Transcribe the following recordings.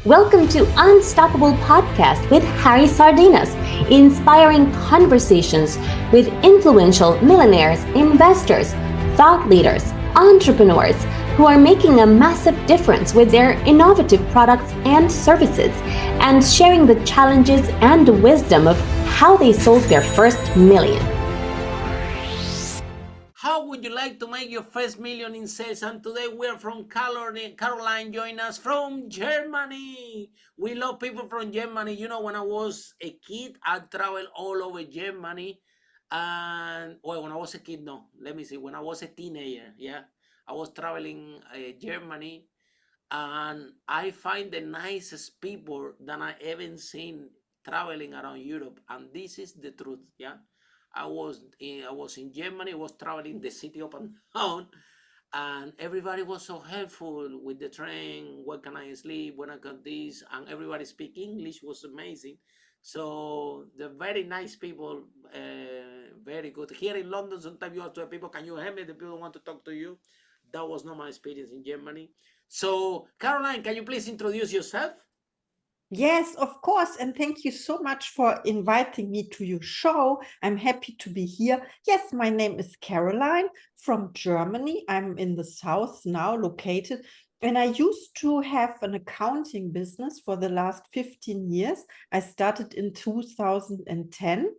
Welcome to Unstoppable Podcast with Harry Sardinas, inspiring conversations with influential millionaires, investors, thought leaders, entrepreneurs who are making a massive difference with their innovative products and services, and sharing the challenges and wisdom of how they sold their first million. How would you like to make your first million in sales? And today we're from Caroline join us from Germany. We love people from Germany. You know, when I was a kid, I traveled all over Germany. And well, when I was a kid, no, let me see. When I was a teenager, yeah, I was traveling Germany, and I find the nicest people that I ever seen traveling around Europe. And this is the truth, yeah. I was in Germany. I was traveling the city up and down, and everybody was so helpful with the train. Where can I sleep? When I got this, and everybody speak English was amazing. So the very nice people, very good. Here in London, sometimes you have to have people. Can you help me? The people want to talk to you. That was not my experience in Germany. So Caroline, can you please introduce yourself? Yes, of course. And thank you so much for inviting me to your show. I'm happy to be here. Yes, my name is Caroline from Germany. I'm in the south now located. And I used to have an accounting business for the last 15 years. I started in 2010.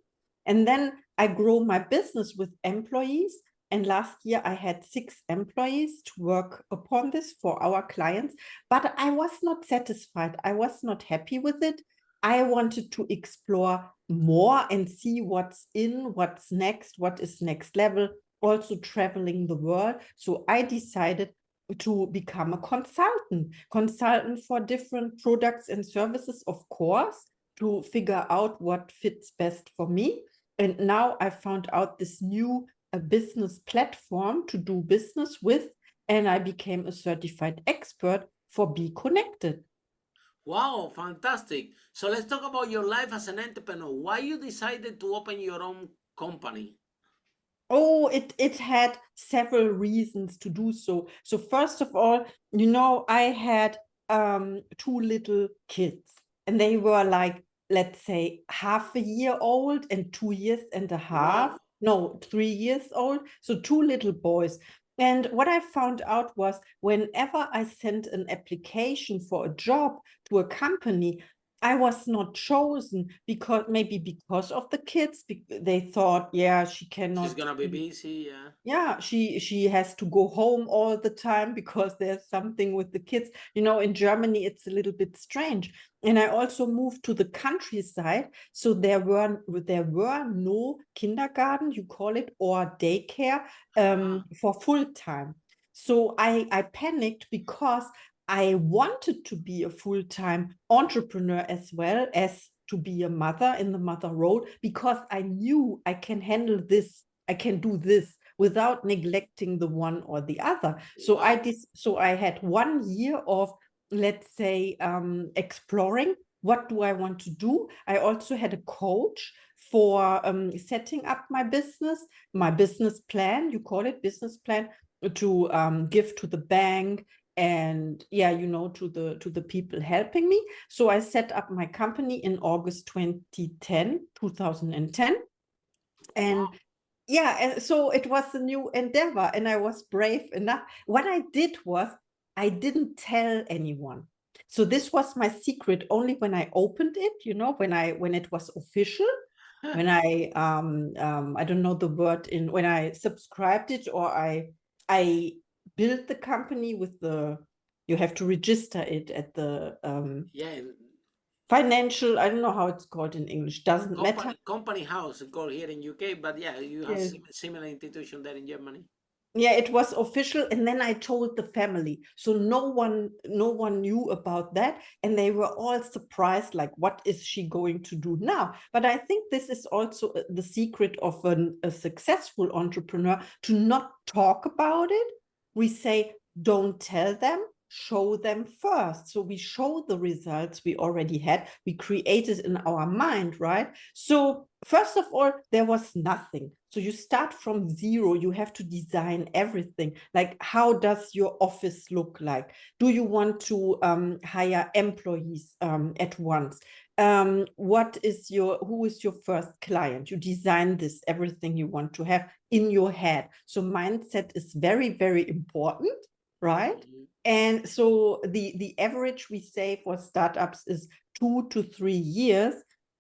And then I grew my business with employees. And last year I had 6 employees to work upon this for our clients, but I was not satisfied. I was not happy with it. I wanted to explore more and see what's in, what's next, what is next level, also traveling the world. So I decided to become a consultant for different products and services, of course, to figure out what fits best for me. And now I found out this new a business platform to do business with, and I became a certified expert for BeConnected. Wow, fantastic. So let's talk about your life as an entrepreneur. Why you decided to open your own company? Oh, it had several reasons to do so. So first of all, I had 2 little kids, and they were like, let's say, half a year old and 2 years and a half. Wow. No, 3 years old. So 2 little boys. And what I found out was whenever I sent an application for a job to a company, I was not chosen because of the kids. They thought, yeah, she She's cannot. gonna be busy, yeah. Yeah, she has to go home all the time because there's something with the kids. In Germany, it's a little bit strange. And I also moved to the countryside, so there were no kindergarten, you call it, or daycare for full time. So I panicked because I wanted to be a full-time entrepreneur as well as to be a mother in the mother role, because I knew I can handle this, I can do this without neglecting the one or the other. So Wow. I had 1 year of, let's say, exploring what do I want to do. I also had a coach for setting up my business plan, you call it business plan, to give to the bank, and to the people helping me. So I set up my company in August 2010. And so it was a new endeavor, and I was brave enough. What I did was I didn't tell anyone. So this was my secret. Only when I opened it, when it was official, when I don't know the word, when I subscribed it, or I built the company with you have to register it at the Yeah, financial, I don't know how it's called in English, doesn't matter. company house called here in UK, but yeah, you have Yes. similar institution there in Germany. Yeah, it was official, and then I told the family, so no one knew about that, and they were all surprised, like, what is she going to do now? But I think this is also the secret of a successful entrepreneur, to not talk about it. We say, don't tell them, show them first. So we show the results we already had, we created in our mind, right? So first of all, there was nothing. So you start from zero. You have to design everything. Like, how does your office look like? Do you want to hire employees at once? Who is your first client? You design this, everything you want to have in your head. So mindset is very, very important, right? And so the average we say for startups is 2 to 3 years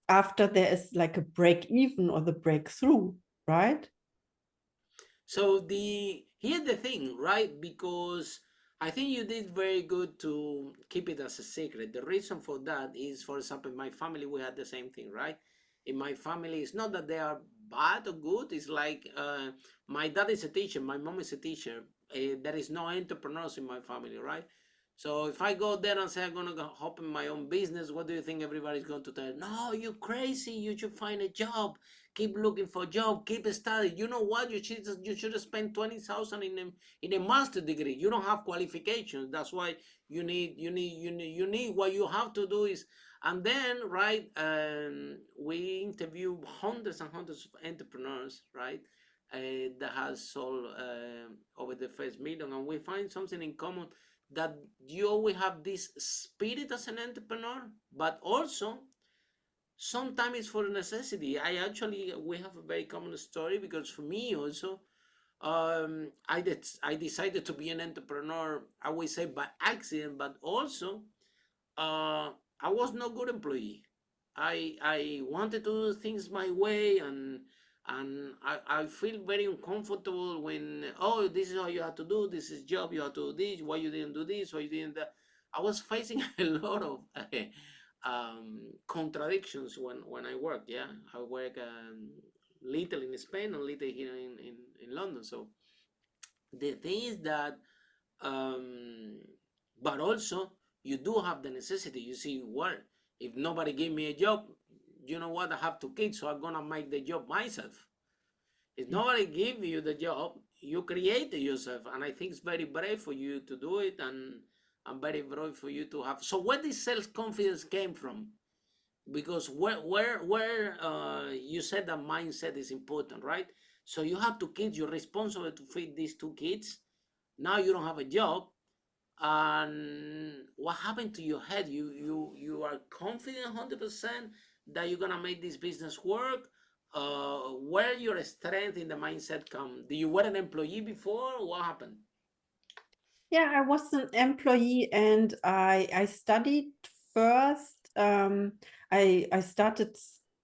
after there is like a break even or the breakthrough, right? So here's the thing, right? Because I think you did very good to keep it as a secret. The reason for that is, for example, in my family we had the same thing, right? In my family, it's not that they are bad or good. It's like my dad is a teacher, my mom is a teacher. There is no entrepreneurs in my family, right? So if I go there and say I'm gonna go open my own business, what do you think everybody's going to tell? No, you're crazy. You should find a job. Keep looking for a job. Keep studying. You know what? You should spend 20,000 in a master degree. You don't have qualifications. That's why you need what you have to do is. And then, right, we interview hundreds and hundreds of entrepreneurs, right, that has sold over the first million, and we find something in common, that you always have this spirit as an entrepreneur, but also sometimes it's for necessity. We have a very common story, because for me also, I decided to be an entrepreneur, I would say by accident, but also I was not good employee. I wanted to do things my way, and I feel very uncomfortable when, oh, this is how you have to do, this is job, you have to do this, why you didn't do this, why you didn't that. I was facing a lot of contradictions when I work. Yeah, I work little in Spain and little here in London. So the thing is that, um, but also you do have the necessity. You see, what if nobody gave me a job? You know what? I have two kids, so I'm gonna make the job myself. If nobody give you the job, you create it yourself, and I think it's very brave for you to do it, and very brave for you to have. So where this self confidence came from? Because where you said that mindset is important, right? So you have two kids, you're responsible to feed these two kids. Now you don't have a job, and what happened to your head? You are confident 100% that you're gonna make this business work. Where your strength in the mindset come? Do you were an employee before? What happened? Yeah, I was an employee, and I studied first. I started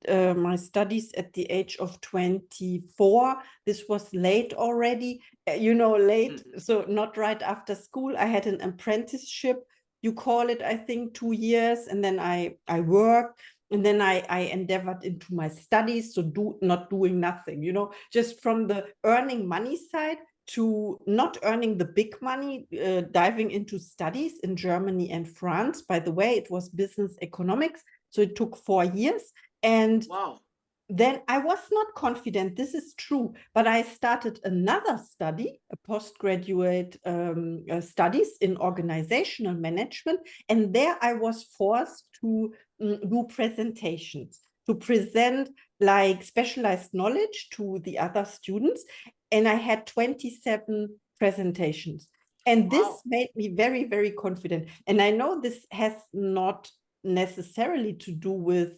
my studies at the age of 24. This was late already, late. So not right after school. I had an apprenticeship, you call it, I think, 2 years, and then I worked. And then I endeavored into my studies, so not doing nothing, just from the earning money side to not earning the big money, diving into studies in Germany and France. By the way, it was business economics. So it took 4 years. And Wow. then I was not confident, this is true, but I started another study, a postgraduate studies in organizational management. And there I was forced to do presentations, to present like specialized knowledge to the other students. And I had 27 presentations. And this Wow. made me very, very confident. And I know this has not necessarily to do with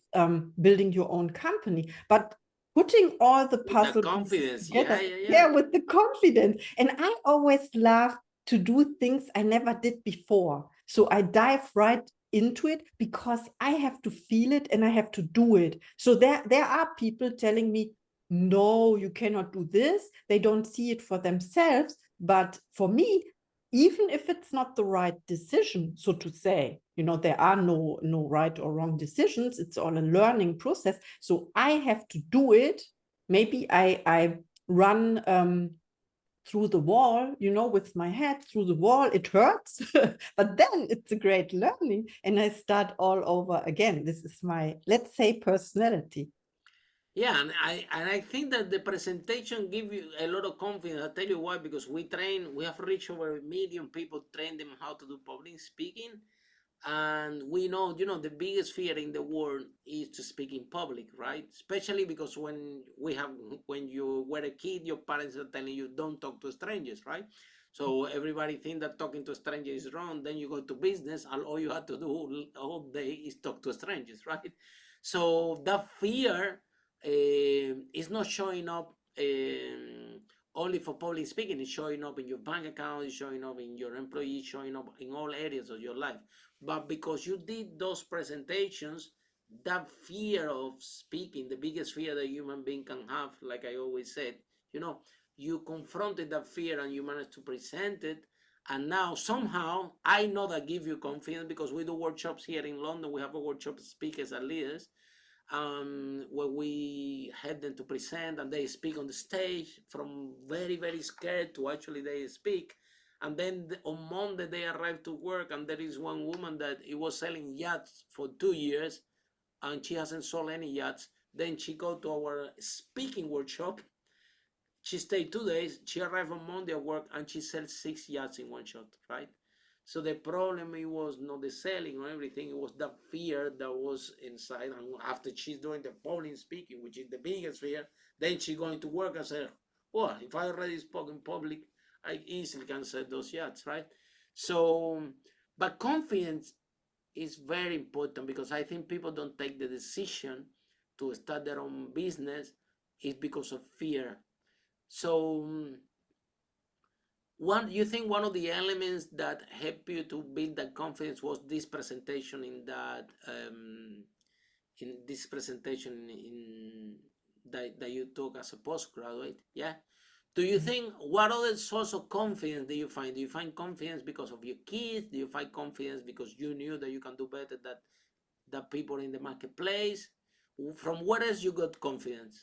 building your own company, but putting all the With the puzzle pieces confidence. together, Yeah. with the confidence. And I always love to do things I never did before. So I dive right into it because I have to feel it and I have to do it. So there are people telling me, no, you cannot do this. They don't see it for themselves. But for me, even if it's not the right decision, so to say, there are no right or wrong decisions. It's all a learning process. So I have to do it. Maybe I run through the wall, with my head through the wall. It hurts, but then it's a great learning, and I start all over again. This is my, let's say, personality. Yeah, and I think that the presentation give you a lot of confidence. I'll tell you why, because we have reached over 1 million people, train them how to do public speaking. And we know, the biggest fear in the world is to speak in public, right? Especially because when you were a kid, your parents are telling you don't talk to strangers, right? So everybody think that talking to strangers is wrong. Then you go to business, and all you have to do all day is talk to strangers, right? So that fear is not showing up only for public speaking. It's showing up in your bank account, it's showing up in your employees, showing up in all areas of your life. But because you did those presentations, that fear of speaking, the biggest fear that a human being can have, like I always said, you confronted that fear and you managed to present it. And now somehow I know that give you confidence, because we do workshops here in London. We have a workshop speakers and leaders, where we had them to present and they speak on the stage, from very, very scared to actually they speak. And then on Monday they arrive to work, and there is one woman that it was selling yachts for 2 years and she hasn't sold any yachts. Then she go to our speaking workshop. She stayed 2 days. She arrived on Monday at work and she sells 6 yachts in one shot, right? So the problem, it was not the selling or everything, it was the fear that was inside. And after she's doing the public speaking, which is the biggest fear, then she going to work and say, well, if I already spoke in public, I easily can sell those yachts, right? So, but confidence is very important, because I think people don't take the decision to start their own business is because of fear. So you think one of the elements that helped you to build that confidence was this presentation in this presentation in that you took as a postgraduate? Yeah. Do you think, what other source of confidence do you find? Do you find confidence because of your kids? Do you find confidence because you knew that you can do better than the people in the marketplace? From where else you got confidence?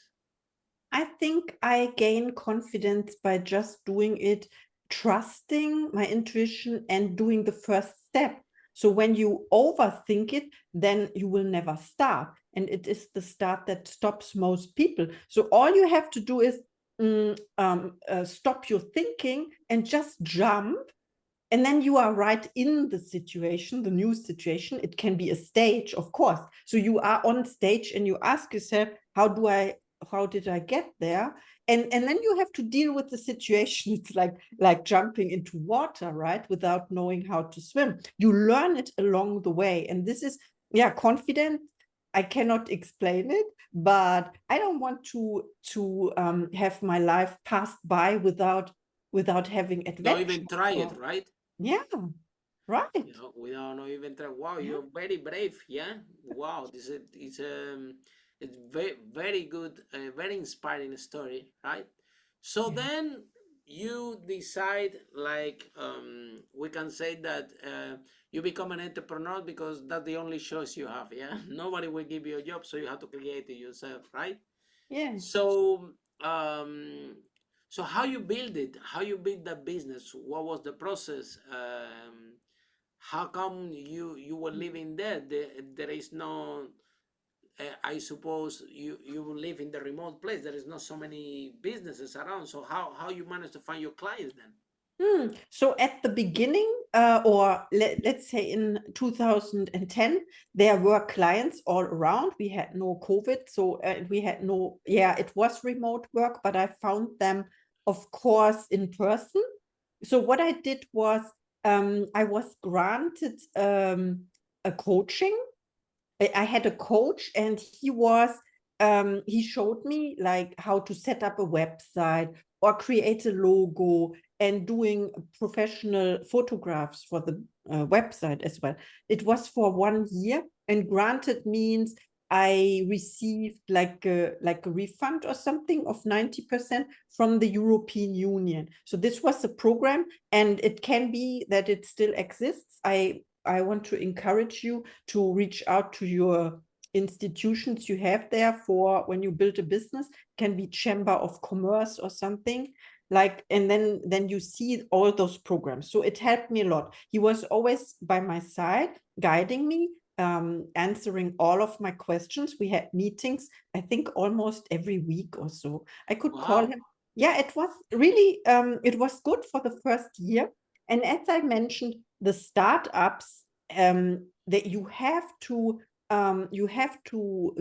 I think I gain confidence by just doing it, trusting my intuition and doing the first step. So when you overthink it, then you will never start. And it is the start that stops most people. So all you have to do is stop your thinking and just jump. And then you are right in the situation, the new situation. It can be a stage, of course. So you are on stage and you ask yourself, how did I get there? And then you have to deal with the situation. It's like jumping into water, right? Without knowing how to swim. You learn it along the way. And this is, confident. I cannot explain it, but I don't want to have my life passed by without having Not adventure. even try it, right? Yeah, right. Without not even try. Wow, Yeah. you're very brave. Yeah. Wow, this is it's very, very good, very inspiring story, right? So Yeah. then you decide, like, we can say that you become an entrepreneur because that's the only choice you have. Yeah. Nobody will give you a job, so you have to create it yourself, right? Yes. So, so how you build it? How you build that business? What was the process? How come you were living there? There is no. I suppose you live in the remote place. There is not so many businesses around. So how you manage to find your clients then? So at the beginning, or let's say in 2010, there were clients all around. We had no COVID, so we had no, it was remote work, but I found them, of course, in person. So what I did was, I was granted a coaching. I had a coach, and he showed me like how to set up a website or create a logo and doing professional photographs for the website as well. It was for 1 year, and granted means I received like a refund or something of 90% from the European Union. So this was a program, and it can be that it still exists. I want to encourage you to reach out to your institutions you have there for when you build a business. Can be Chamber of Commerce or something like, and then you see all those programs. So it helped me a lot. He was always by my side, guiding me, answering all of my questions. We had meetings, I think almost every week or so. I could call him. Yeah, it was really, it was good for the first year. And as I mentioned, the startups, that you have to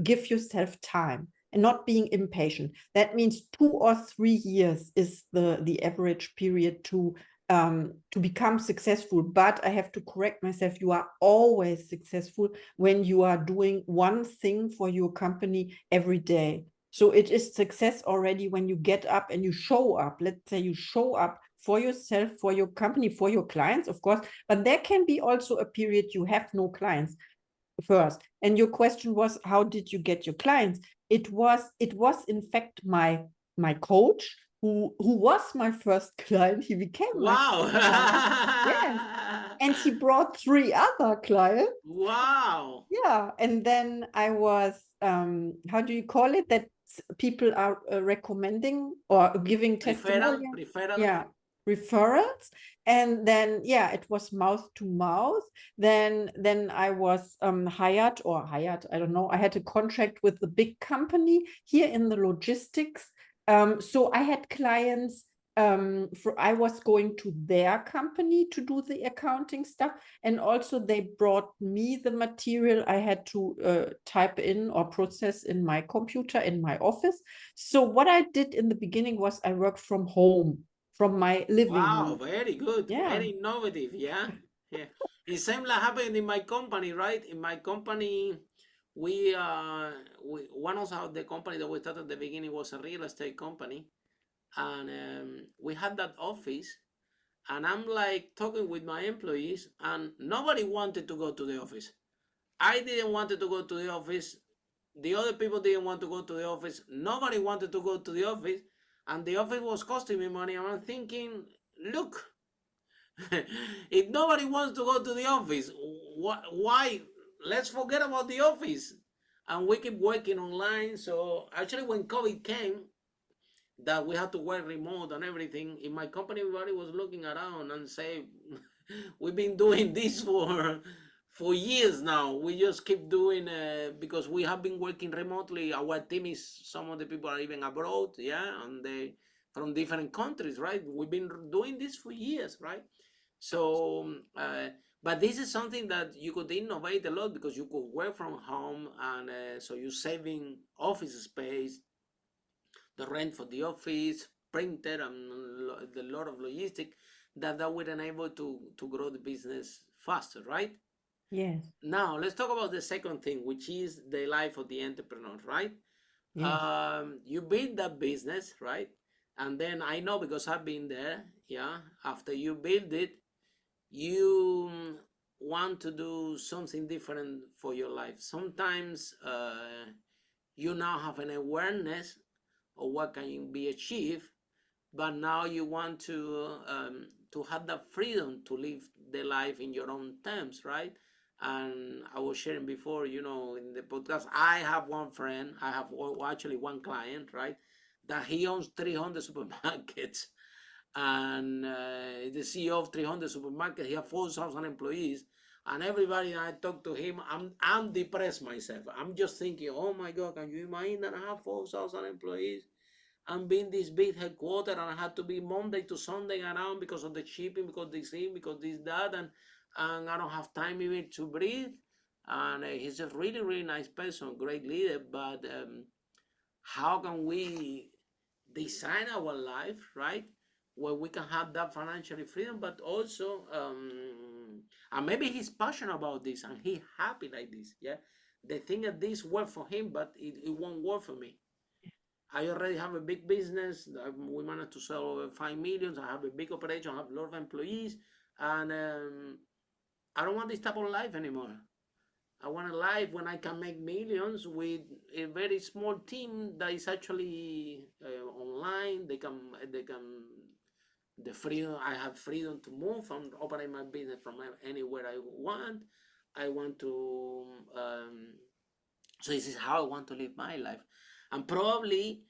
give yourself time and not being impatient. That means 2 or 3 years is the average period to become successful. But I have to correct myself. You are always successful when you are doing one thing for your company every day. So it is success already when you get up and you show up. Let's say you show up for yourself, for your company, for your clients, of course. But there can be also a period you have no clients first. And your question was, how did you get your clients? It was in fact my coach who was my first client. He became my first client. Yes. And he brought 3 other clients. Wow. Yeah. And then I was, how do you call it? That people are recommending or giving testimonials. Referral. Yeah. Referrals. And then, yeah, it was mouth to mouth. Then I was hired, I don't know. I had a contract with the big company here in the logistics. So I had clients. I was going to their company to do the accounting stuff, and also they brought me the material I had to type in or process in my computer in my office. So what I did in the beginning was I worked from home, from my living Wow, room. very good. Yeah. Very innovative. Yeah. Yeah. It's same like happened in my company, right? In my company, we one of the company that we started at the beginning was a real estate company, and we had that office, and I'm like talking with my employees, and nobody wanted to go to the office. I didn't want to go to the office. The other people didn't want to go to the office. Nobody wanted to go to the office, and the office was costing me money. And I'm thinking, look, if nobody wants to go to the office, why? Let's forget about the office, and we keep working online. So actually, when COVID came, that we had to work remote and everything, in my company, everybody was looking around and say, we've been doing this for years now. We just keep doing because we have been working remotely. Our team is, some of the people are even abroad, yeah, and they from different countries, right? We've been doing this for years, right? So but this is something that you could innovate a lot, because you could work from home, and so you're saving office space, the rent for the office, printer, and the lot of logistic that would enable to grow the business faster, right? Yes. Now let's talk about the second thing, which is the life of the entrepreneur, right? Yes. You build that business, right? And then I know, because I've been there, yeah. After you build it, you want to do something different for your life. Sometimes you now have an awareness of what can be achieved, but now you want to have that freedom to live the life in your own terms, right? And I was sharing before, in the podcast, I have one friend, I have actually one client, right, that he owns 300 supermarkets, and the CEO of 300 supermarkets. He has 4,000 employees, and everybody I talk to him, I'm depressed myself. I'm just thinking, oh my God, can you imagine that I have 4,000 employees? I'm being this big headquarter, and I had to be Monday to Sunday around because of the shipping, because this thing, because this, that, and I don't have time even to breathe. And he's a really, really nice person, great leader. But how can we design our life, right, where we can have that financial freedom, but also, and maybe he's passionate about this and he's happy like this, yeah. The thing that this work for him, but it won't work for me. I already have a big business. We managed to sell over 5 million. I have a big operation. I have a lot of employees. And I don't want this type of life anymore. I want a life when I can make millions with a very small team that is actually online. The freedom, I have freedom to move and operate my business from anywhere I want. I want to, so this is how I want to live my life. And probably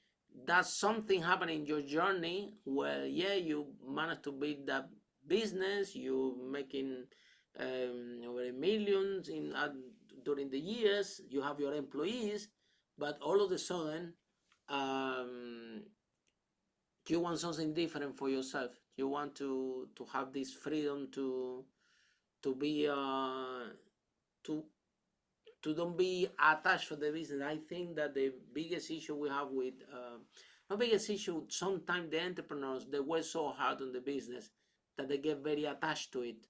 that's something happening in your journey where, yeah, you managed to build that business, you making over millions in during the years, you have your employees, but all of a sudden, you want something different for yourself. You want to have this freedom to be to don't be attached to the business. I think that the biggest issue we have with not biggest issue, sometimes the entrepreneurs, they work so hard on the business that they get very attached to it.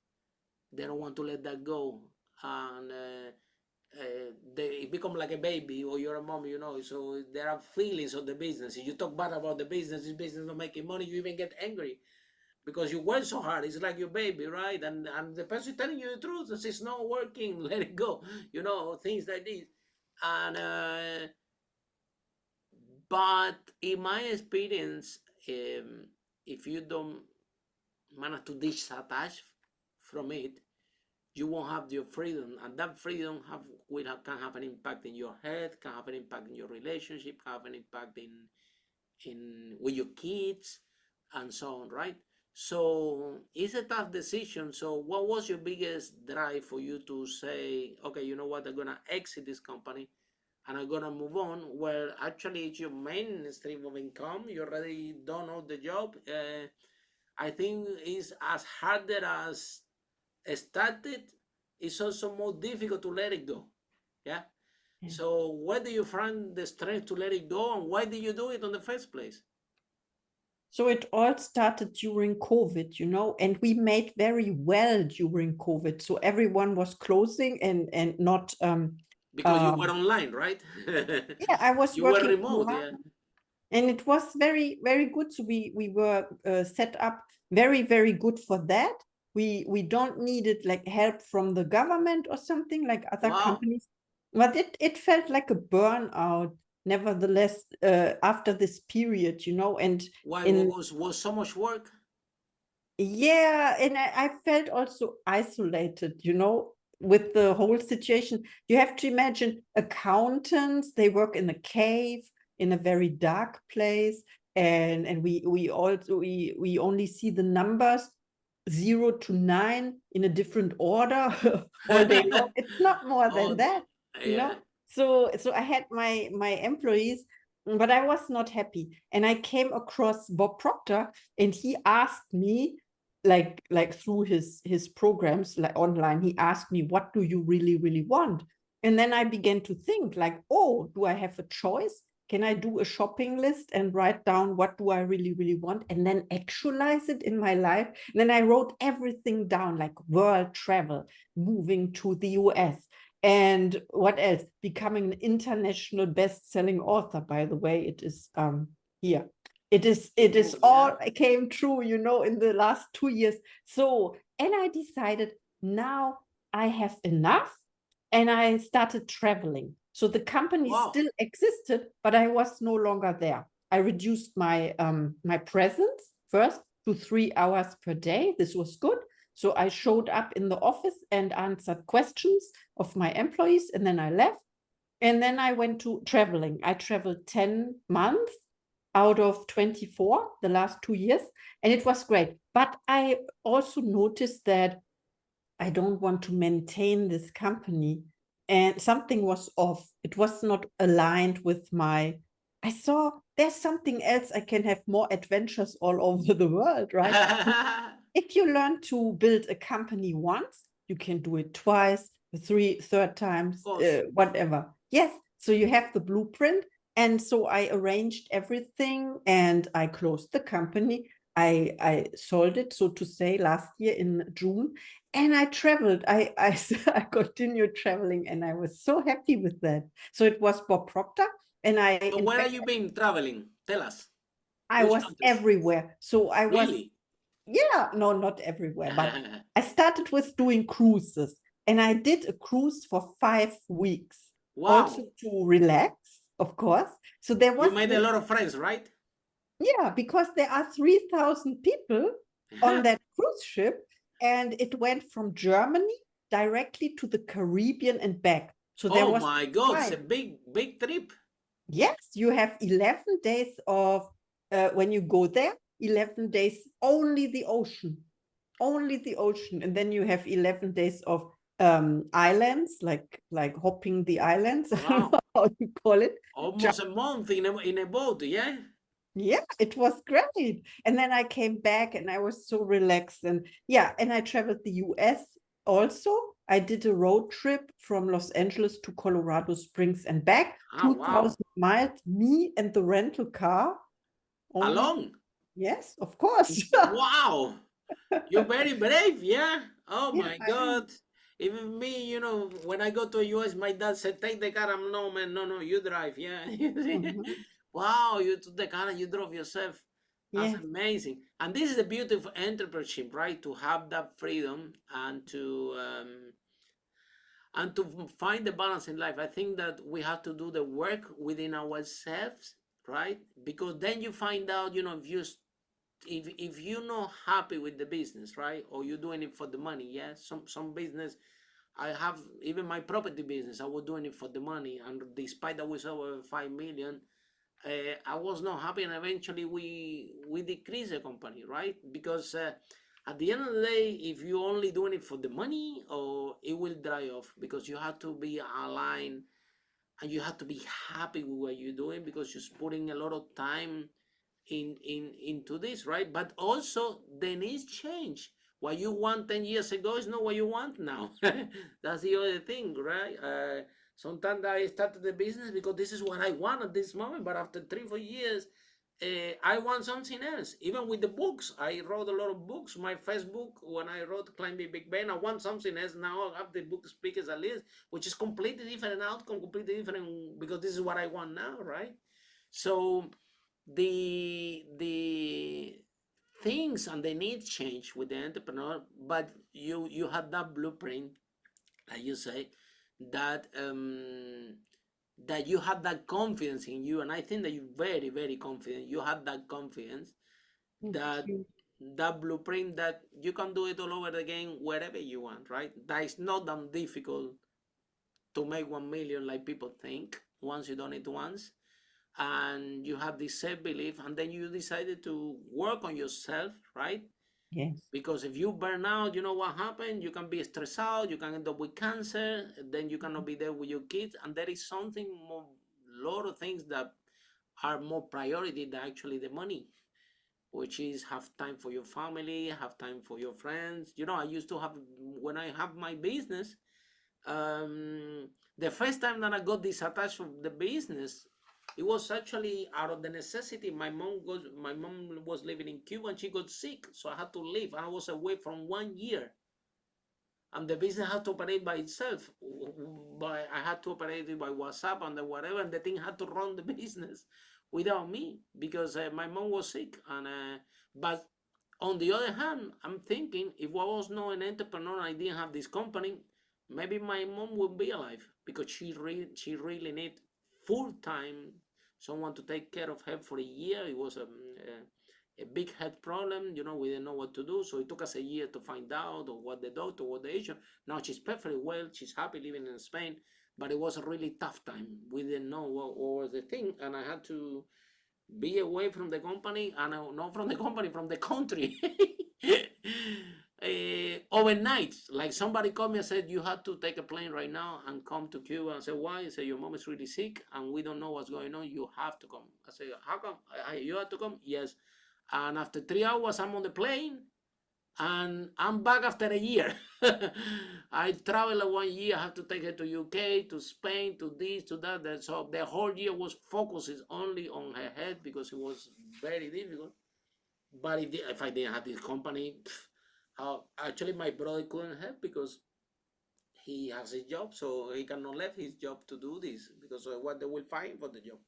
They don't want to let that go, and they become like a baby, or you're a mom, so there are feelings of the business. If you talk bad about the business, this business not making money, you even get angry because you work so hard. It's like your baby, right? And the person telling you the truth, says it's not working, let it go, things like this. And but in my experience, if you don't manage to disattach from it, you won't have your freedom, and that freedom can have an impact in your health, can have an impact in your relationship, can have an impact in with your kids, and so on, right? So it's a tough decision. So what was your biggest drive for you to say, okay, you know what, I'm gonna exit this company and I'm gonna move on? Well, actually, it's your main stream of income. You already done all the job. I think it's as harder as started. It's also more difficult to let it go. Yeah. So where do you find the strength to let it go, and why did you do it in the first place? So it all started during COVID, and we made very well during COVID. So everyone was closing and not Because you were online, right? yeah, I was You were working remote, online, yeah. and it was very, very good. So we were set up very, very good for that. We don't needed like help from the government or something like other Wow. companies, but it felt like a burnout. Nevertheless, after this period, and Why in was so much work? yeah, and I felt also isolated, with the whole situation. You have to imagine accountants, they work in a cave in a very dark place, and we only see the numbers 0 to 9 in a different order all day long. It's not more than that, Yeah. So I had my employees, but I was not happy, and I came across Bob Proctor, and he asked me, like through his programs, like online, he asked me, what do you really, really want? And then I began to think like, oh, do I have a choice? Can I do a shopping list and write down what do I really, really want, and then actualize it in my life? And then I wrote everything down, like world travel, moving to the US, and what else? Becoming an international best-selling author. By the way, it is here. It is all came true, in the last 2 years. So, and I decided now I have enough, and I started traveling. So the company still existed, but I was no longer there. I reduced my my presence first to 3 hours per day. This was good. So I showed up in the office and answered questions of my employees, and then I left. And then I went to traveling. I traveled 10 months out of 24 the last 2 years, and it was great. But I also noticed that I don't want to maintain this company, and something was off. It was not aligned with I saw there's something else. I can have more adventures all over the world, right? If you learn to build a company once, you can do it twice, third times, whatever. Yes, so you have the blueprint. And so I arranged everything, and I closed the company. I sold it, so to say, last year in June, and I traveled. I continued traveling, and I was so happy with that. So it was Bob Proctor, and So where have you been traveling? Tell us. I was everywhere. So I was, really? Yeah, no, not everywhere, but I started with doing cruises, and I did a cruise for 5 weeks. Wow. Also to relax, of course. So there was. You made a lot of friends, right? Yeah, because there are 3,000 people on that cruise ship, and it went from Germany directly to the Caribbean and back. So there was. Oh my God, it's a big trip. Yes, you have 11 days of, when you go there, 11 days, only the ocean. And then you have 11 days of islands, like hopping the islands. I don't Wow. know how you call it. Almost a month in a boat, yeah? Yeah, it was great. And then I came back and I was so relaxed. And yeah, and I traveled the US also. I did a road trip from Los Angeles to Colorado Springs and back, Ah, wow. 2,000 miles, me and the rental car only. Alone? Yes, of course. Wow. You're very brave, yeah? Oh Yeah, my I am. God. Even me, when I go to US, my dad said, take the car. I'm no, man, no, you drive, yeah. Mhm. Wow, you took the car and you drove yourself. That's Yes, amazing. And this is the beauty of entrepreneurship, right? To have that freedom and to find the balance in life. I think that we have to do the work within ourselves, right? Because then you find out, if you're not happy with the business, right, or you're doing it for the money, yeah. Some business, I have even my property business. I was doing it for the money, and despite that we sold over 5 million, I was not happy, and eventually we decreased the company, right? Because at the end of the day, if you're only doing it for the money, or it will dry off, because you have to be aligned and you have to be happy with what you're doing, because you're putting a lot of time into this, right? But also the needs change. What you want 10 years ago is not what you want now. That's the other thing, right? Sometimes I started the business because this is what I want at this moment, but after 3 4 years, I want something else. Even with the books, I wrote a lot of books. My first book, when I wrote Climbing Big Ben, I want something else. Now I have the book Speakers at Least, which is completely different outcome, completely different, because this is what I want now, right? So the things and the needs change with the entrepreneur, but you have that blueprint, like you say, that that you have that confidence in you, and I think that you're very very confident. You have that confidence, thank that you. that blueprint, that you can do it all over again wherever you want, right? That is not that difficult to make 1 million like people think once you done it once, and you have this self-belief, and then you decided to work on yourself, right? Yes, Because if you burn out, you know what happened, you can be stressed out, you can end up with cancer, then you cannot be there with your kids, and there is something more, lot of things that are more priority than actually the money, which is have time for your family, have time for your friends. I used to have, when I have my business, um, the first time that I got disattached from the business, it was actually out of the necessity. My mom was living in Cuba and she got sick, so I had to leave. And I was away from 1 year, and the business had to operate by itself. But I had to operate it by WhatsApp and whatever, and the thing had to run the business without me, because my mom was sick. And but on the other hand, I'm thinking, if I was not an entrepreneur and I didn't have this company, maybe my mom would be alive, because she really need full time someone to take care of her for a year. It was a big health problem. We didn't know what to do, so it took us a year to find out, or what the doctor, what the issue. Now she's perfectly well. She's happy living in Spain, but it was a really tough time. We didn't know what was the thing, and I had to be away from the company, and not from the company, from the country. Overnight, like somebody called me and said, you have to take a plane right now and come to Cuba. I said, why? I said, your mom is really sick and we don't know what's going on. You have to come. I said, how come? You have to come? Yes. And after 3 hours, I'm on the plane, and I'm back after a year. I traveled 1 year. I have to take her to UK, to Spain, to this, to that. So the whole year was focused only on her head, because it was very difficult. But if I didn't have this company, actually my brother couldn't help, because he has a job, so he cannot leave his job to do this, because of what they will find for the job.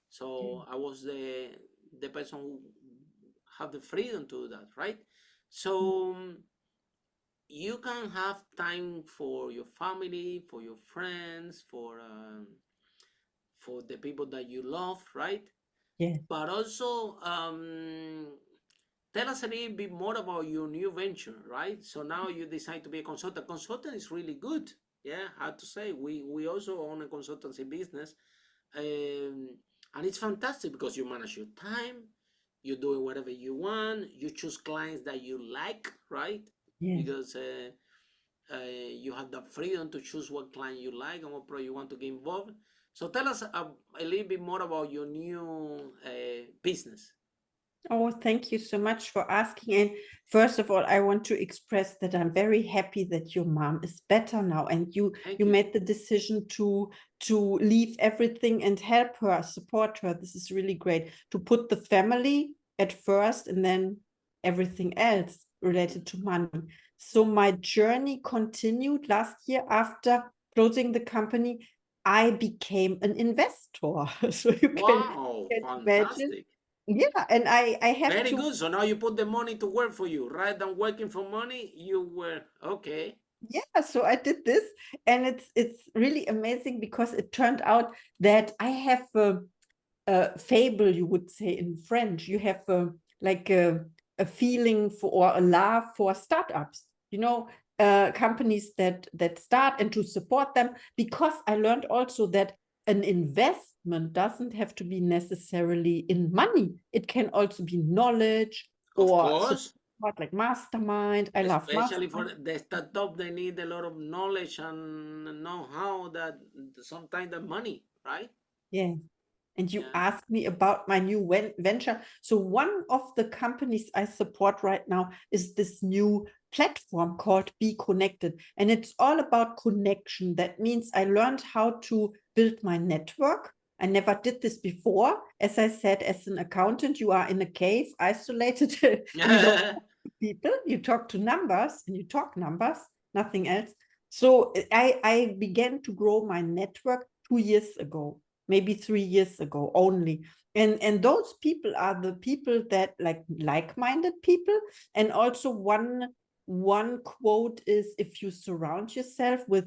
So I was the person who have the freedom to do that, right? So you can have time for your family, for your friends, for the people that you love, right? yes, But also, tell us a little bit more about your new venture, right? So now you decide to be a consultant. Consultant is really good. Yeah, I have to say, we also own a consultancy business, um, and it's fantastic, because you manage your time, you're doing whatever you want, you choose clients that you like, right? yes. Because you have the freedom to choose what client you like and what project you want to get involved. So tell us a little bit more about your new business. Oh, thank you so much for asking. And first of all, I want to express that I'm very happy that your mom is better now, and you Thank you you. made the decision to leave everything and help her, support her. This is really great. To put the family at first and then everything else related to money. So my journey continued last year after closing the company. I became an investor. So you Wow, can imagine. fantastic. Yeah, and I have Very to, good. So now you put the money to work for you. Rather than working for money, you were okay. yeah, so I did this, and it's really amazing because it turned out that I have a fable, you would say in French. You have like a feeling for, or a love for startups, companies that start, and to support them, because I learned also that an investment doesn't have to be necessarily in money. It can also be knowledge Of or course, support, like mastermind. I love especially for mastermind. the startup, they need a lot of knowledge and know-how that sometimes the money, right? Yeah. And you Yeah. asked me about my new venture. So one of the companies I support right now is this new platform called BeConnected. And it's all about connection. That means I learned how to build my network. I never did this before. As I said, as an accountant, you are in a cave, isolated. You don't talk to people, you talk to numbers, and you talk numbers, nothing else. So I began to grow my network 2 years ago, maybe 3 years ago only. And those people are the people that like-minded people. And also one quote is, if you surround yourself with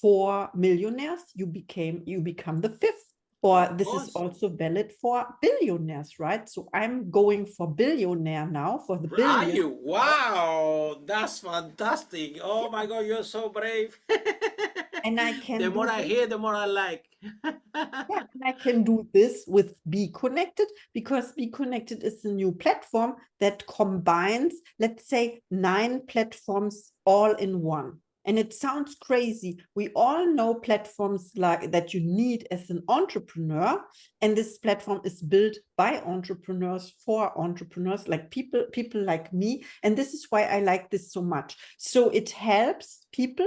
4 millionaires, you become the fifth. Or Of this is course. also valid for billionaires, right? So I'm going for billionaire now, for the Are billion. you? Wow, that's fantastic. Oh my God, you're so brave. And I The can more do I this. hear, the more I like. Yeah, and I can do this with BeConnected, because BeConnected is a new platform that combines, let's say, 9 platforms all in one. And it sounds crazy. We all know platforms like that you need as an entrepreneur. And this platform is built by entrepreneurs for entrepreneurs, like people like me. And this is why I like this so much. So it helps people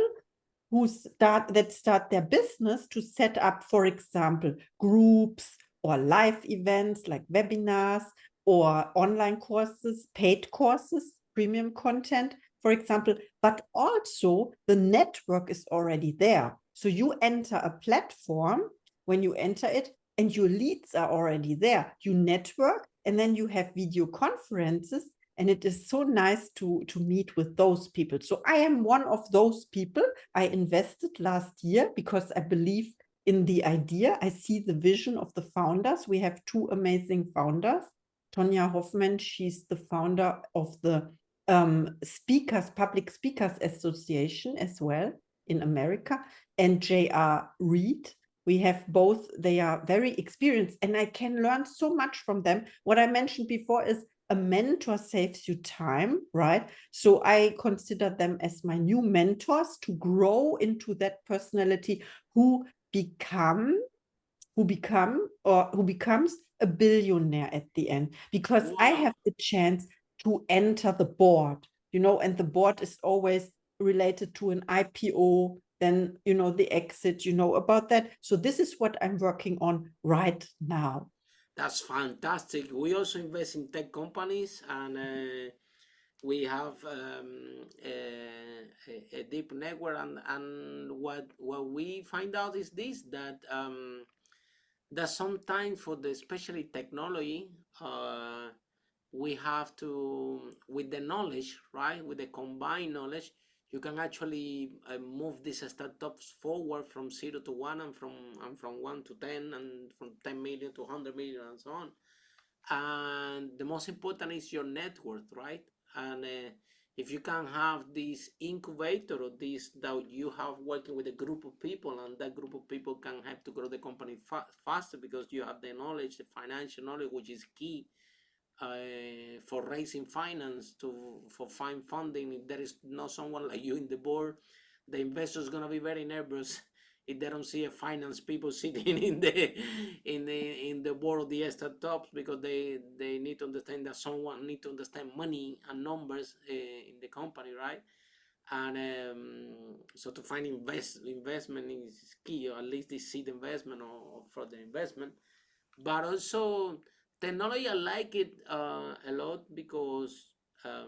start their business to set up, for example, groups or live events like webinars or online courses, paid courses, premium content, for example. But also the network is already there. So you enter a platform, when you enter it, and your leads are already there. You network, and then you have video conferences, and it is so nice to meet with those people. So I am one of those people. I invested last year because I believe in the idea. I see the vision of the founders. We have 2 amazing founders. Tonya Hoffman, she's the founder of the Public Speakers Association as well in America, and J.R. Reed. We have both. They are very experienced, and I can learn so much from them. What I mentioned before is, a mentor saves you time, right? So I consider them as my new mentors to grow into that personality who become who becomes a billionaire at the end, because I Wow. have the chance to enter the board, and the board is always related to an IPO, then the exit, about that. So this is what I'm working on right now. That's fantastic. We also invest in tech companies, and we have a deep network. And what we find out is this, that sometimes for the especially technology, we have to, with the knowledge, right, with the combined knowledge, you can actually move these startups forward from 0 to 1, and from 1 to 10, and from 10 million to 100 million, and so on. And the most important is your network, right? And if you can have this incubator, or this that you have working with a group of people, and that group of people can help to grow the company faster, because you have the knowledge, the financial knowledge, which is key for raising finance, to for find funding. If there is not someone like you in the board, the investor's gonna be very nervous if they don't see a finance people sitting in the board of the startups, because they need to understand that someone need to understand money and numbers in the company, right? And so to find investment is key, or at least the seed investment or further investment. But also technology, I like it a lot because I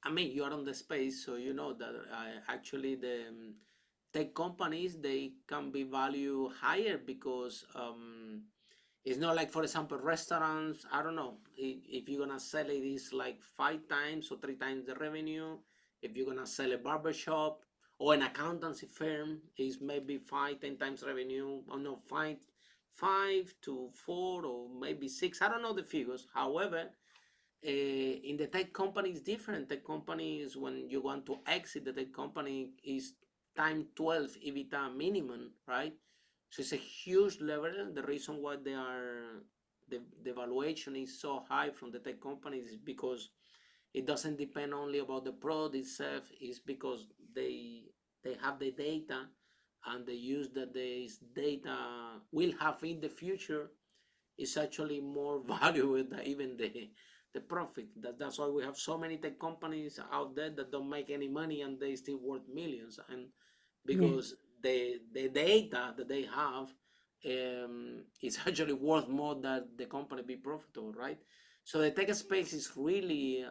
mean, you are on the space, so you know that actually the tech companies, they can be valued higher because it's not like, for example, restaurants. I don't know if you're gonna sell it is like 5 times or 3 times the revenue. If you're gonna sell a barbershop or an accountancy firm, is maybe 5-10 times revenue. Or no, five to 4 or maybe 6. I don't know the figures. However, in the tech company is different. Tech companies, when you want to exit the tech company, is time 12 EBITDA minimum, right? So it's a huge level. The reason why the valuation is so high from the tech companies is because it doesn't depend only about the product itself. It's because they have the data, and the use that this data will have in the future is actually more valuable than even the profit. That's why we have so many tech companies out there that don't make any money and they still worth millions. And because the data that they have is actually worth more than the company be profitable, right? So the tech space is really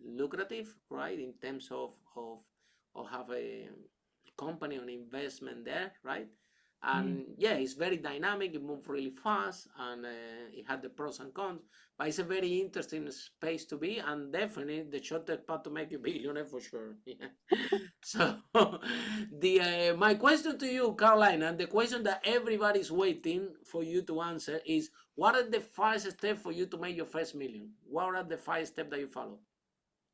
lucrative, right, in terms of have a company on investment there, right? And yeah, it's very dynamic. It moves really fast, and it had the pros and cons. But it's a very interesting space to be, and definitely the shortest path to make you billionaire for sure. Yeah. So, the my question to you, Caroline, and the question that everybody's waiting for you to answer is: what are the 5 steps for you to make your first million? What are the 5 steps that you follow?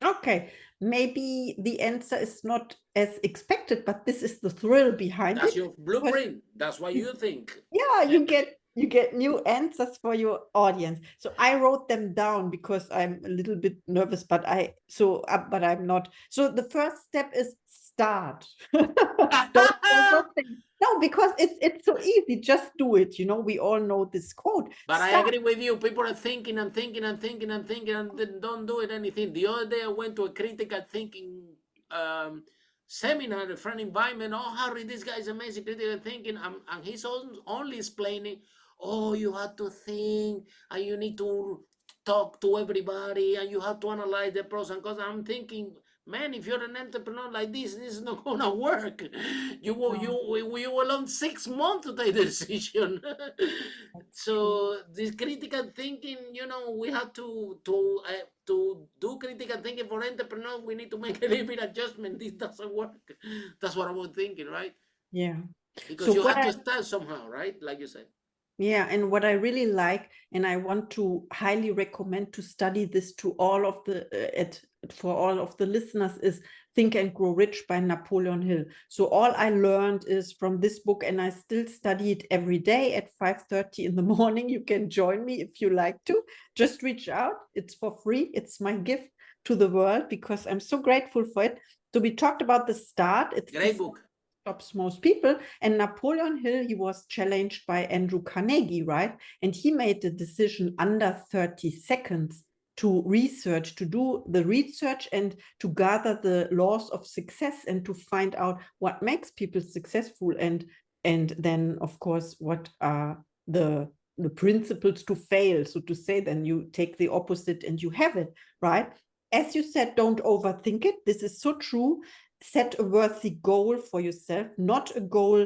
Okay, maybe the answer is not as expected, but this is the thrill behind That's it. your blueprint. That's what you think. Yeah, you get new answers for your audience. So I wrote them down because I'm a little bit nervous, but but I'm not. So the first step is start. Don't overthink. No, because it's so easy. Just do it. You know, we all know this quote. But I Start. agree with you. People are thinking and thinking and thinking and thinking and then don't do it anything. The other day I went to a critical thinking seminar. A friend invited me. Oh, Harry, this guy is amazing, critical thinking, and he's only explaining. Oh, you have to think, and you need to talk to everybody, and you have to analyze the pros and cons. I'm thinking, man, if you're an entrepreneur like this is not gonna work. You will on 6 months to take the decision. So this critical thinking, we have to do critical thinking for entrepreneurs. We need to make a little bit adjustment. This doesn't work. That's what I was thinking, right? Yeah. Because So you what have to start somehow, right? Like you said. Yeah, and what I really like, and I want to highly recommend to study this to all of for all of the listeners, is Think and Grow Rich by Napoleon Hill. So all I learned is from this book, and I still study it every day at 5:30 in the morning. You can join me if you like to. Just reach out. It's for free. It's my gift to the world because I'm so grateful for it. So we talked about the start. It's Great book. Stops most people. And Napoleon Hill, he was challenged by Andrew Carnegie, right? And he made the decision under 30 seconds to do the research and to gather the laws of success and to find out what makes people successful, and then of course what are the principles to fail, so to say. Then you take the opposite and you have it, right? As you said, don't overthink it. This is so true. Set a worthy goal for yourself, not a goal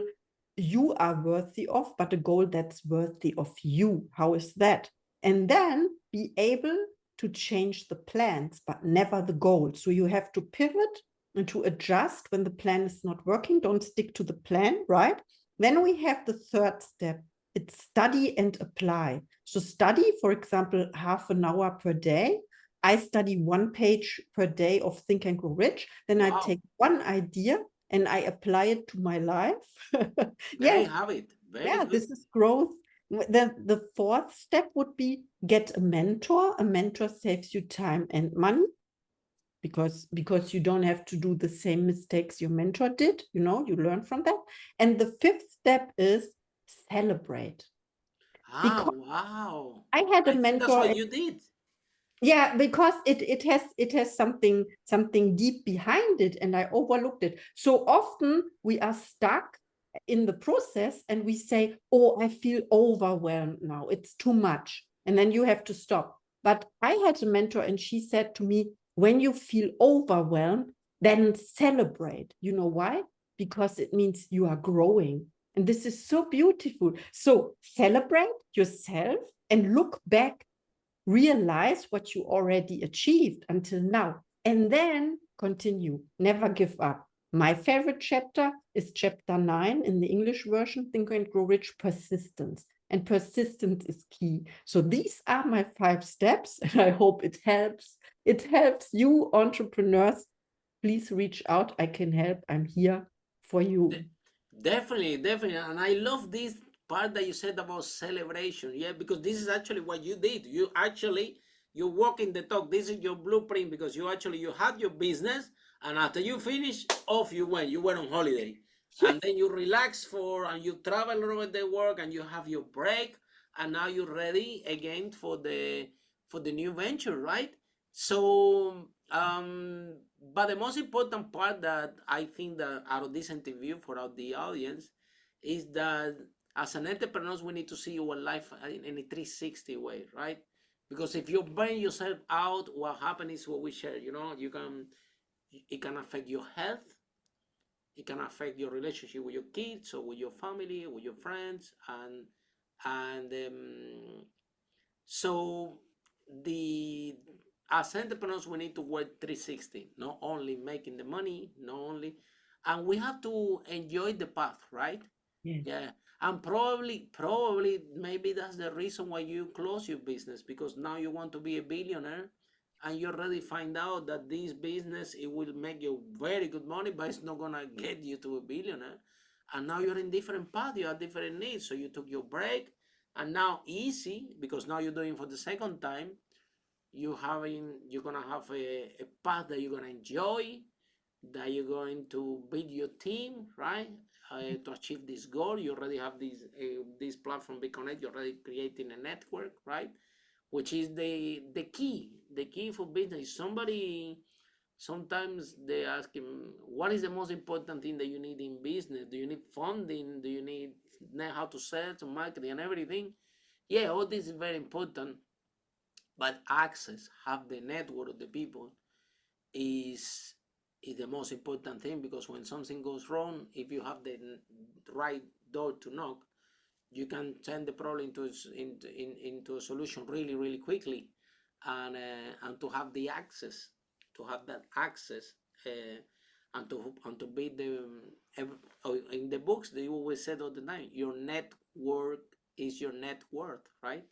you are worthy of, but a goal that's worthy of you. How is that? And then be able to change the plans, but never the goal. So you have to pivot and to adjust when the plan is not working. Don't stick to the plan, right? Then we have the third step. It's study and apply. So study, for example, half an hour per day. I study 1 page per day of Think and Grow Rich. Then Wow. I take one idea and I apply it to my life. Great habit. Very good. This is growth. The fourth step would be get a mentor. A mentor saves you time and money. because you don't have to do the same mistakes your mentor did. You learn from that. And the fifth step is celebrate. Ah, Because wow. I had a I think that's mentor. what you did. Yeah, because it has something deep behind it, and I overlooked it. So often we are stuck in the process and we say, oh, I feel overwhelmed now, it's too much, and then you have to stop. But I had a mentor and she said to me, when you feel overwhelmed, then celebrate. You know why? Because it means you are growing, and this is so beautiful. So celebrate yourself and look back, realize what you already achieved until now, and then continue. Never give up. My favorite chapter is chapter 9 in the English version, Think and Grow Rich, persistence. And persistence is key. So these are my 5 steps, and I hope it helps. It helps you, entrepreneurs. Please reach out. I can help. I'm here for you. Definitely, definitely. And I love this part that you said about celebration. Yeah, because this is actually what you did. You walk in the talk. This is your blueprint because you had your business, and after you finish, off you went. You went on holiday. Yes. And then you relax and you travel over the work and you have your break, and now you're ready again for the new venture, right? So but the most important part that I think that out of this interview for the audience is that as an entrepreneur, we need to see our life in a 360 way, right? Because if you burn yourself out, what happens is what we share. It can affect your health, it can affect your relationship with your kids or with your family, with your friends, and so the as entrepreneurs we need to work 360, not only making the money, not only, and we have to enjoy the path, right? Yes. Yeah. And probably maybe that's the reason why you close your business, because now you want to be a billionaire and you already find out that this business, it will make you very good money, but it's not gonna get you to a billionaire. And now you're in different path, you have different needs. So you took your break, and now easy, because now you're doing for the second time, you're gonna have a path that you're gonna enjoy, that you're going to build your team, right? To achieve this goal, you already have this platform BeConnect. You're already creating a network, right? Which is the key for business. Sometimes they ask him, what is the most important thing that you need in business? Do you need funding? Do you need know how to sell, to marketing, and everything? Yeah, all this is very important, but access, have the network of the people is is the most important thing, because when something goes wrong, if you have the right door to knock, you can turn the problem into a solution really really quickly, and to have the access, to have that access, uh, and to be in the books they always said all the time, your network is your net worth, right?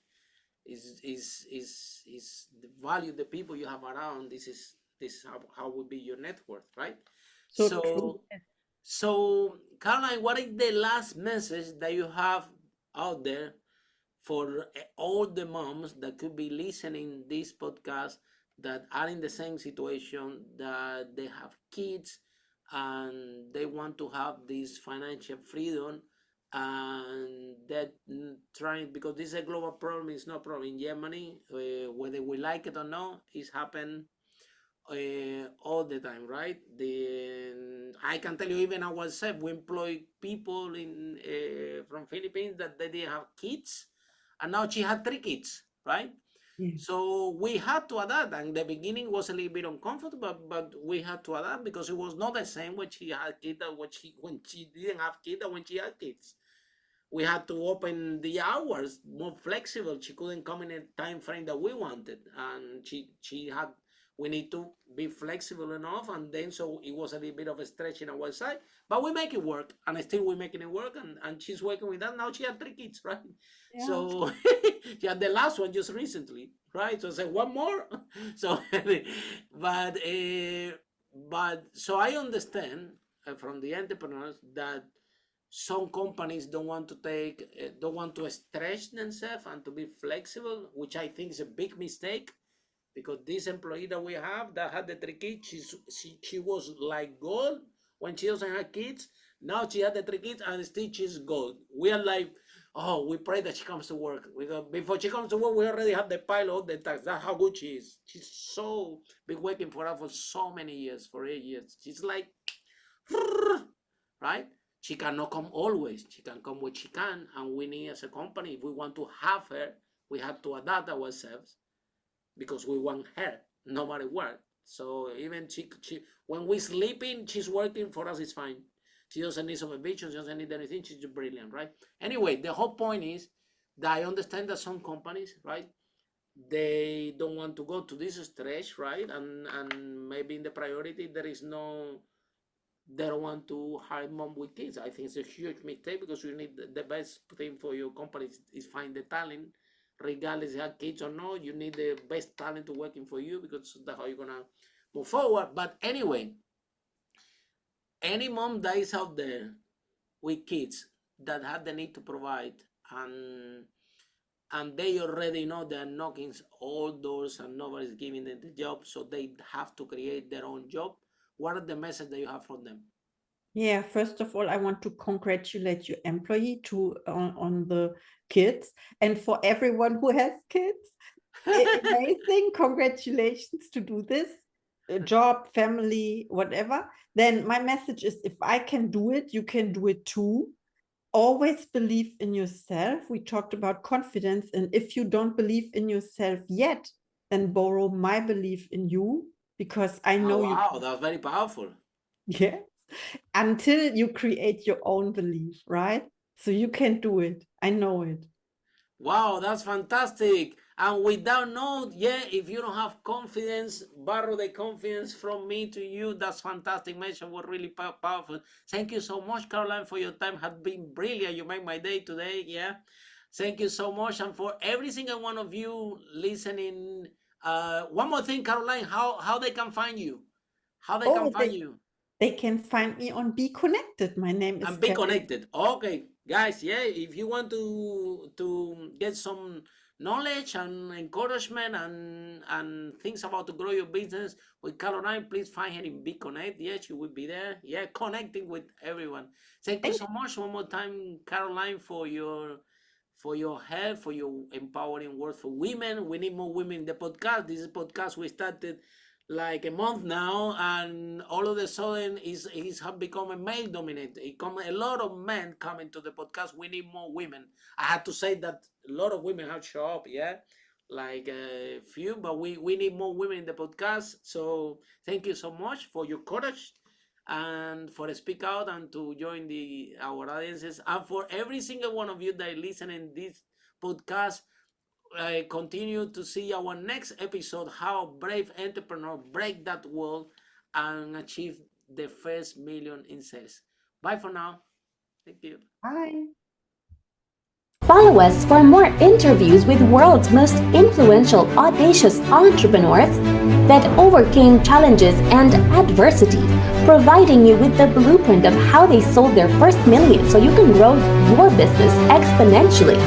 Is the value, the people you have around. This is how would be your net worth, right? So true. So so Caroline, what is the last message that you have out there for all the moms that could be listening this podcast, that are in the same situation, that they have kids and they want to have this financial freedom, and that trying, because this is a global problem, it's not a problem in Germany, whether we like it or not, it's happened all the time, right? I can tell you, even ourselves, we employ people in from Philippines that they didn't have kids, and now she had 3 kids, right? Yeah. So we had to adapt, and the beginning was a little bit uncomfortable, but we had to adapt, because it was not the same when she had kids and when she didn't have kids and when she had kids. We had to open the hours more flexible. She couldn't come in a time frame that we wanted, and she had, we need to be flexible enough, and then so it was a little bit of a stretch in our side, but we make it work, and still we're making it work, and she's working with that. Now she had 3 kids, right? Yeah. So she had the last one just recently, right? So I said one more. So but so I understand from the entrepreneurs that some companies don't want to stretch themselves and to be flexible, which I think is a big mistake. because this employee that we have that had the 3 kids, she was like gold when she doesn't have kids. Now she had the 3 kids and still she's gold. We are like, oh, we pray that she comes to work. Before she comes to work, we already have the pile of the tax. That's how good she is. She's so been working for us for so many years, for 8 years. She's like, right? She cannot come always. She can come when she can, and we need as a company, if we want to have her, we have to adapt ourselves because we want her no matter what. So even she when we're sleeping, she's working for us. It's fine. She doesn't need supervision. She doesn't need anything. She's brilliant, right? Anyway, the whole point is that I understand that some companies, right, they don't want to go to this stretch, right? And maybe in the priority there is no, they don't want to hire mom with kids. I think it's a huge mistake because you need the best thing for your company is find the talent, regardless if you have kids or not. You need the best talent to working for you because that's how you're gonna move forward. But anyway, any mom that is out there with kids that have the need to provide and they already know they're knocking all doors and nobody's giving them the job, so they have to create their own job. What are the messages that you have for them? Yeah, first of all, I want to congratulate your employee on the kids, and for everyone who has kids, amazing. Congratulations to do this, job, family, whatever. Then my message is, if I can do it, you can do it too. Always believe in yourself. We talked about confidence, and if you don't believe in yourself yet, then borrow my belief in you, because I know you. Wow, that's very powerful. Yeah. Until you create your own belief, right? So you can do it. I know it. Wow, that's fantastic. And with that note, yeah, if you don't have confidence, borrow the confidence from me to you. That's fantastic. Message was really powerful. Thank you so much, Caroline, for your time. Has been brilliant. You made my day today. Yeah. Thank you so much. And for every single one of you listening, one more thing, Caroline, how they can find you? How they can find you? They can find me on BeConnected. My name is BeConnected. Okay, guys, yeah, if you want to get some knowledge and encouragement and things about to grow your business with Caroline, please find her in BeConnect. Yeah, she will be there. Yeah, connecting with everyone. Thank you so much one more time, Caroline, for your help, for your empowering words for women. We need more women in the podcast. This is podcast we started like a month now, and all of a sudden it's have become a male dominated. It come a lot of men coming to the podcast. We need more women. I had to say that a lot of women have show up, yeah, like a few, but we need more women in the podcast. So thank you so much for your courage and for the speak out and to join our audiences, and for every single one of you that listen in this podcast. Continue to see our next episode, how brave entrepreneurs break that wall and achieve the first million in sales. Bye for now. Thank you. Bye. Follow us for more interviews with world's most influential, audacious entrepreneurs that overcame challenges and adversity, providing you with the blueprint of how they sold their first million so you can grow your business exponentially.